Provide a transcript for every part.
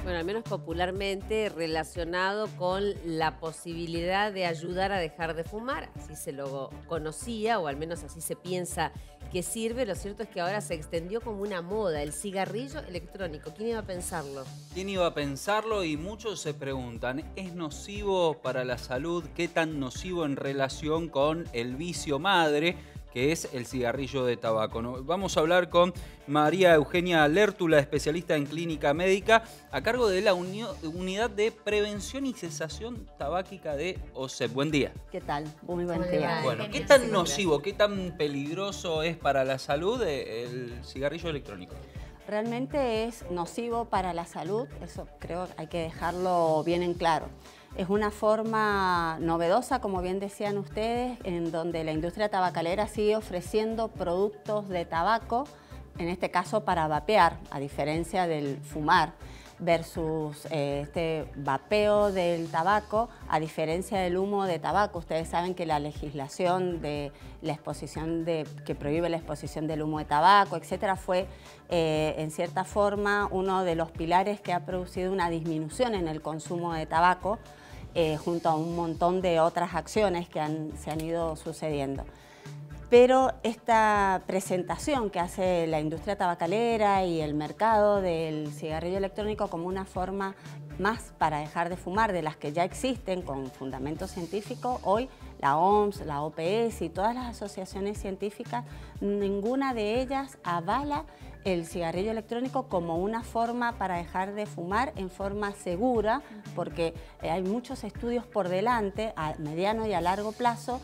Bueno, al menos popularmente relacionado con la posibilidad de ayudar a dejar de fumar. Así se lo conocía, o al menos así se piensa que sirve. Lo cierto es que ahora se extendió como una moda, el cigarrillo electrónico. ¿Quién iba a pensarlo? ¿Quién iba a pensarlo? Y muchos se preguntan, ¿es nocivo para la salud? ¿Qué tan nocivo en relación con el vicio madre, que es el cigarrillo de tabaco? Vamos a hablar con María Eugenia Lertula, especialista en clínica médica, a cargo de la Unidad de Prevención y Cesación Tabáquica de OSEP. Buen día. ¿Qué tal? Muy buen ¿Cómo le día. va? Bueno, ¿qué Eugenia, tan sí, nocivo, qué tan peligroso es para la salud el cigarrillo electrónico? Realmente es nocivo para la salud, eso creo que hay que dejarlo bien en claro. Es una forma novedosa, como bien decían ustedes, en donde la industria tabacalera sigue ofreciendo productos de tabaco, en este caso para vapear, a diferencia del fumar, versus este vapeo del tabaco, a diferencia del humo de tabaco. Ustedes saben que la legislación de la exposición que prohíbe la exposición del humo de tabaco, etcétera, fue en cierta forma uno de los pilares que ha producido una disminución en el consumo de tabaco, junto a un montón de otras acciones que se han ido sucediendo. Pero esta presentación que hace la industria tabacalera y el mercado del cigarrillo electrónico como una forma más para dejar de fumar, de las que ya existen con fundamento científico, hoy la OMS, la OPS y todas las asociaciones científicas, ninguna de ellas avala el cigarrillo electrónico como una forma para dejar de fumar en forma segura, porque hay muchos estudios por delante, a mediano y a largo plazo,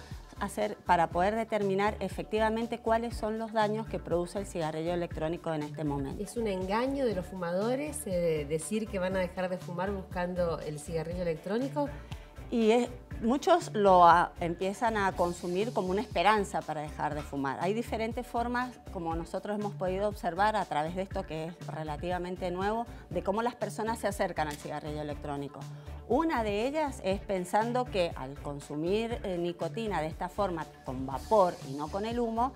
para poder determinar efectivamente cuáles son los daños que produce el cigarrillo electrónico en este momento. ¿Es un engaño de los fumadores decir que van a dejar de fumar buscando el cigarrillo electrónico? Y muchos empiezan a consumir como una esperanza para dejar de fumar. Hay diferentes formas, como nosotros hemos podido observar a través de esto que es relativamente nuevo, de cómo las personas se acercan al cigarrillo electrónico. Una de ellas es pensando que al consumir nicotina de esta forma, con vapor y no con el humo,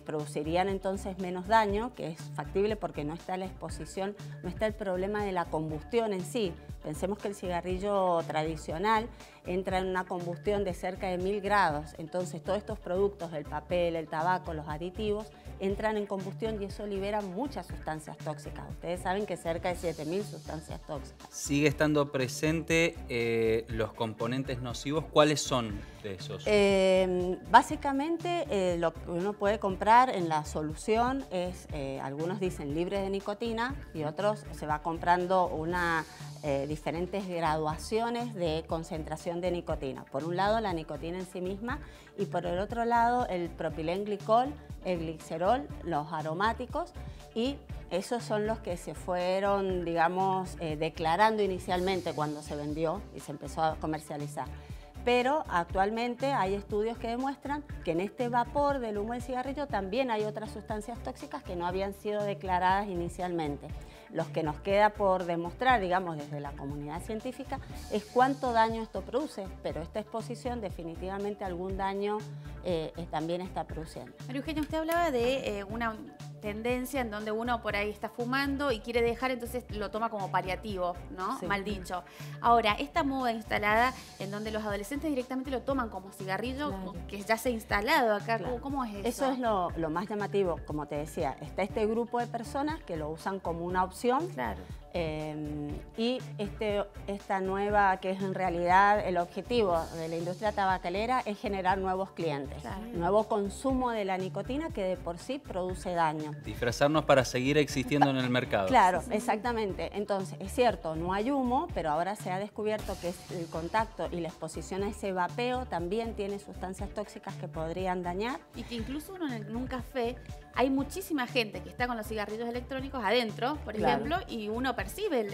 producirían entonces menos daño, que es factible porque no está la exposición, no está el problema de la combustión en sí. Pensemos que el cigarrillo tradicional entra en una combustión de cerca de 1000 grados, entonces todos estos productos, el papel, el tabaco, los aditivos, entran en combustión y eso libera muchas sustancias tóxicas. Ustedes saben que cerca de 7000 sustancias tóxicas. ¿Sigue estando presente los componentes nocivos? ¿Cuáles son de esos? Básicamente lo que uno puede comprar en la solución es, algunos dicen libre de nicotina y otros se va comprando diferentes graduaciones de concentración de nicotina. Por un lado la nicotina en sí misma y por el otro lado el propilenglicol, el glicerol, los aromáticos, y esos son los que se fueron, digamos, declarando inicialmente cuando se vendió y se empezó a comercializar. Pero actualmente hay estudios que demuestran que en este vapor del humo del cigarrillo también hay otras sustancias tóxicas que no habían sido declaradas inicialmente. Lo que nos queda por demostrar, digamos, desde la comunidad científica, es cuánto daño esto produce, pero esta exposición definitivamente algún daño también está produciendo. María Eugenia, usted hablaba de una tendencia en donde uno por ahí está fumando y quiere dejar, entonces lo toma como paliativo, ¿no? Sí. Mal dicho. Ahora, esta moda instalada en donde los adolescentes directamente lo toman como cigarrillo, Claro, que ya se ha instalado acá, Claro. ¿cómo es eso? Eso es lo más llamativo, como te decía, está este grupo de personas que lo usan como una opción. Claro. Y esta nueva, que es en realidad el objetivo de la industria tabacalera, es generar nuevos clientes, Claro. nuevo consumo de la nicotina que de por sí produce daño. Disfrazarnos para seguir existiendo en el mercado. Claro, exactamente. Entonces, es cierto, no hay humo, pero ahora se ha descubierto que el contacto y la exposición a ese vapeo también tiene sustancias tóxicas que podrían dañar. Y que incluso uno en un café hay muchísima gente que está con los cigarrillos electrónicos adentro, por Claro. ejemplo, y uno percibe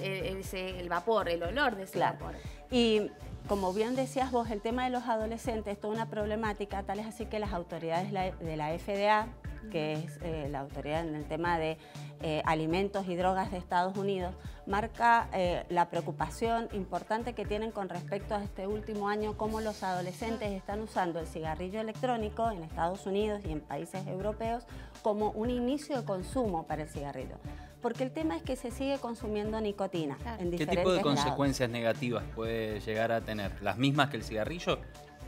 el vapor, el olor de ese Claro. vapor. Y como bien decías vos, el tema de los adolescentes es toda una problemática, tal es así que las autoridades de la FDA, que es la autoridad en el tema de alimentos y drogas de Estados Unidos, marca la preocupación importante que tienen con respecto a este último año, cómo los adolescentes están usando el cigarrillo electrónico en Estados Unidos y en países europeos como un inicio de consumo para el cigarrillo. porque el tema es que se sigue consumiendo nicotina en ¿Qué diferentes tipo de grados. consecuencias negativas puede llegar a tener? ¿Las mismas que el cigarrillo?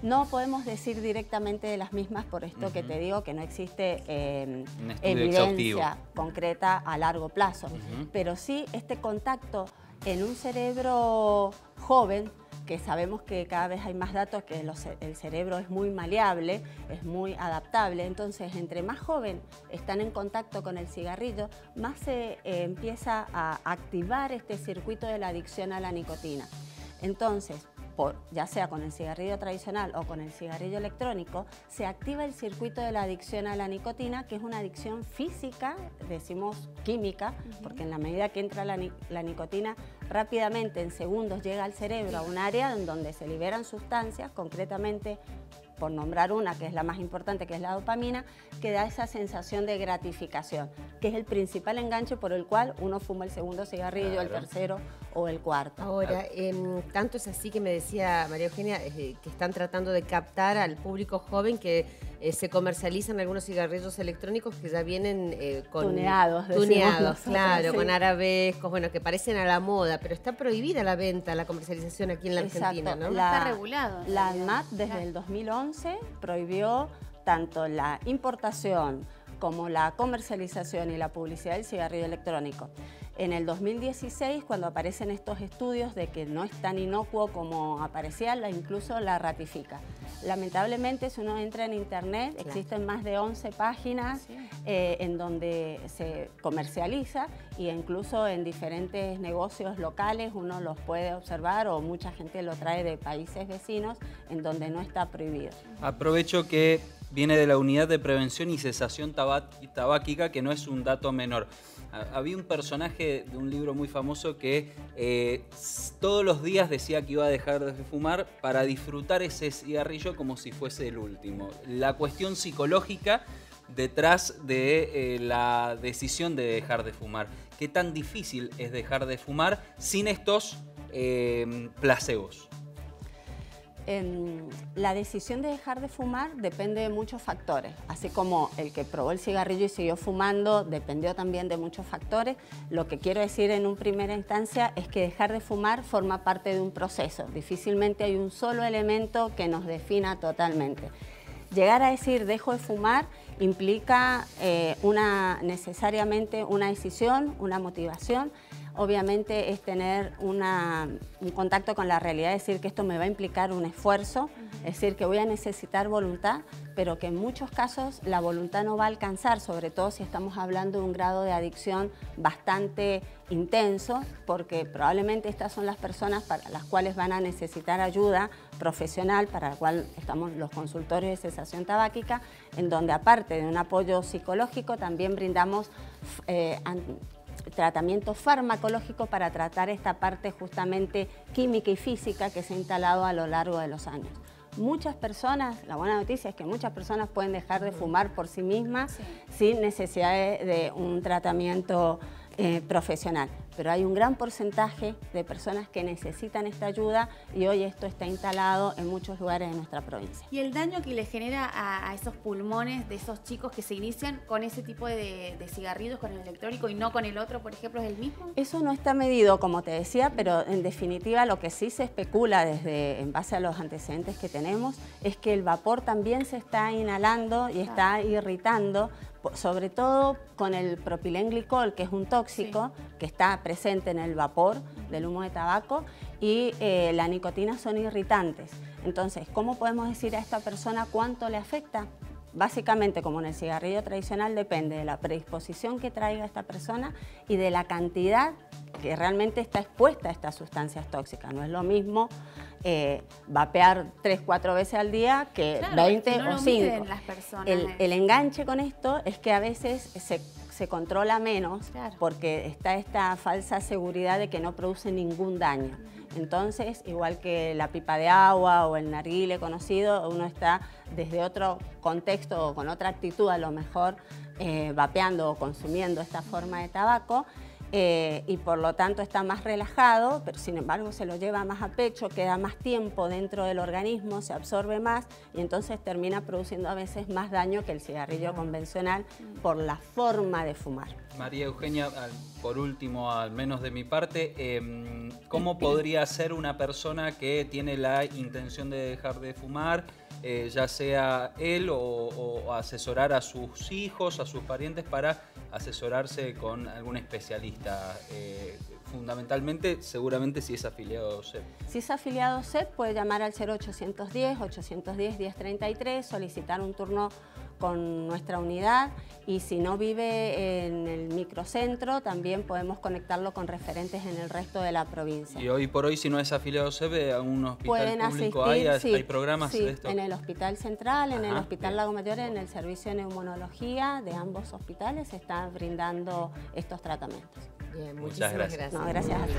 No podemos decir directamente de las mismas por esto que te digo, que no existe Un estudio exhaustivo. evidencia concreta a largo plazo. Pero sí este contacto en un cerebro joven, que sabemos que cada vez hay más datos que el cerebro es muy maleable, es muy adaptable. Entonces, entre más joven están en contacto con el cigarrillo, más se empieza a activar este circuito de la adicción a la nicotina. Entonces, ya sea con el cigarrillo tradicional o con el cigarrillo electrónico, se activa el circuito de la adicción a la nicotina, que es una adicción física, decimos química, porque en la medida que entra la nicotina, rápidamente, en segundos, llega al cerebro a un área en donde se liberan sustancias, concretamente, por nombrar una, que es la más importante, que es la dopamina, que da esa sensación de gratificación, que es el principal enganche por el cual uno fuma el segundo cigarrillo, el tercero o el cuarto. Ahora, tanto es así que me decía María Eugenia, que están tratando de captar al público joven, que se comercializan algunos cigarrillos electrónicos que ya vienen con tuneados, claro, sí. con arabescos, bueno, que parecen a la moda, pero está prohibida la venta, la comercialización aquí en la Argentina, ¿no? Está regulado. La ANMAT desde el 2011 prohibió tanto la importación como la comercialización y la publicidad del cigarrillo electrónico. En el 2016, cuando aparecen estos estudios de que no es tan inocuo como aparecía, incluso la ratifica. Lamentablemente, si uno entra en internet, existen más de 11 páginas en donde se comercializa, e incluso en diferentes negocios locales uno los puede observar, o mucha gente lo trae de países vecinos en donde no está prohibido. Aprovecho que viene de la Unidad de Prevención y Cesación Tabáquica, que no es un dato menor. Había un personaje de un libro muy famoso que todos los días decía que iba a dejar de fumar para disfrutar ese cigarrillo como si fuese el último. La cuestión psicológica detrás de la decisión de dejar de fumar. ¿Qué tan difícil es dejar de fumar sin estos placebos? La decisión de dejar de fumar depende de muchos factores, así como el que probó el cigarrillo y siguió fumando dependió también de muchos factores. Lo que quiero decir en una primera instancia es que dejar de fumar forma parte de un proceso. Difícilmente hay un solo elemento que nos defina totalmente. Llegar a decir dejo de fumar implica necesariamente una decisión, una motivación. Obviamente es tener un contacto con la realidad, decir que esto me va a implicar un esfuerzo, es decir, que voy a necesitar voluntad, pero que en muchos casos la voluntad no va a alcanzar, sobre todo si estamos hablando de un grado de adicción bastante intenso, porque probablemente estas son las personas para las cuales van a necesitar ayuda profesional, para la cual estamos los consultorios de cesación tabáquica, en donde aparte de un apoyo psicológico también brindamos tratamiento farmacológico para tratar esta parte justamente química y física que se ha instalado a lo largo de los años. Muchas personas, la buena noticia es que muchas personas pueden dejar de fumar por sí mismas sin necesidad de un tratamiento profesional, pero hay un gran porcentaje de personas que necesitan esta ayuda y hoy esto está instalado en muchos lugares de nuestra provincia. ¿Y el daño que le genera a esos pulmones de esos chicos que se inician con ese tipo de cigarrillos, con el electrónico y no con el otro, por ejemplo, es el mismo? Eso no está medido, como te decía, pero en definitiva lo que sí se especula en base a los antecedentes que tenemos es que el vapor también se está inhalando y está irritando, sobre todo con el propilenglicol, que es un tóxico que está presente en el vapor del humo de tabaco, y la nicotina son irritantes. Entonces, ¿cómo podemos decir a esta persona cuánto le afecta? Básicamente, como en el cigarrillo tradicional, depende de la predisposición que traiga esta persona y de la cantidad que realmente está expuesta a estas sustancias tóxicas. No es lo mismo vapear 3-4 veces al día que 20 no o 5. Las personas. El enganche con esto es que a veces se controla menos porque está esta falsa seguridad de que no produce ningún daño. Entonces, igual que la pipa de agua o el narguile conocido, uno está desde otro contexto o con otra actitud a lo mejor vapeando o consumiendo esta forma de tabaco, y por lo tanto está más relajado, pero sin embargo se lo lleva más a pecho, queda más tiempo dentro del organismo, se absorbe más y entonces termina produciendo a veces más daño que el cigarrillo convencional por la forma de fumar. María Eugenia, por último, al menos de mi parte, ¿cómo podría ser una persona que tiene la intención de dejar de fumar, ya sea él o asesorar a sus hijos, a sus parientes, para asesorarse con algún especialista? Fundamentalmente, seguramente si es afiliado a SEP. Si es afiliado a SEP, puede llamar al 0810-810-1033, solicitar un turno con nuestra unidad, y si no vive en el microcentro, también podemos conectarlo con referentes en el resto de la provincia. Y hoy por hoy, si no es afiliado a SEP, ¿a un hospital pueden público asistir, hay programas de esto? En el Hospital Central, en el Hospital bien. Lago Mayor, en el servicio de neumonología de ambos hospitales se están brindando estos tratamientos. Bien, muchísimas gracias. No, gracias a ti.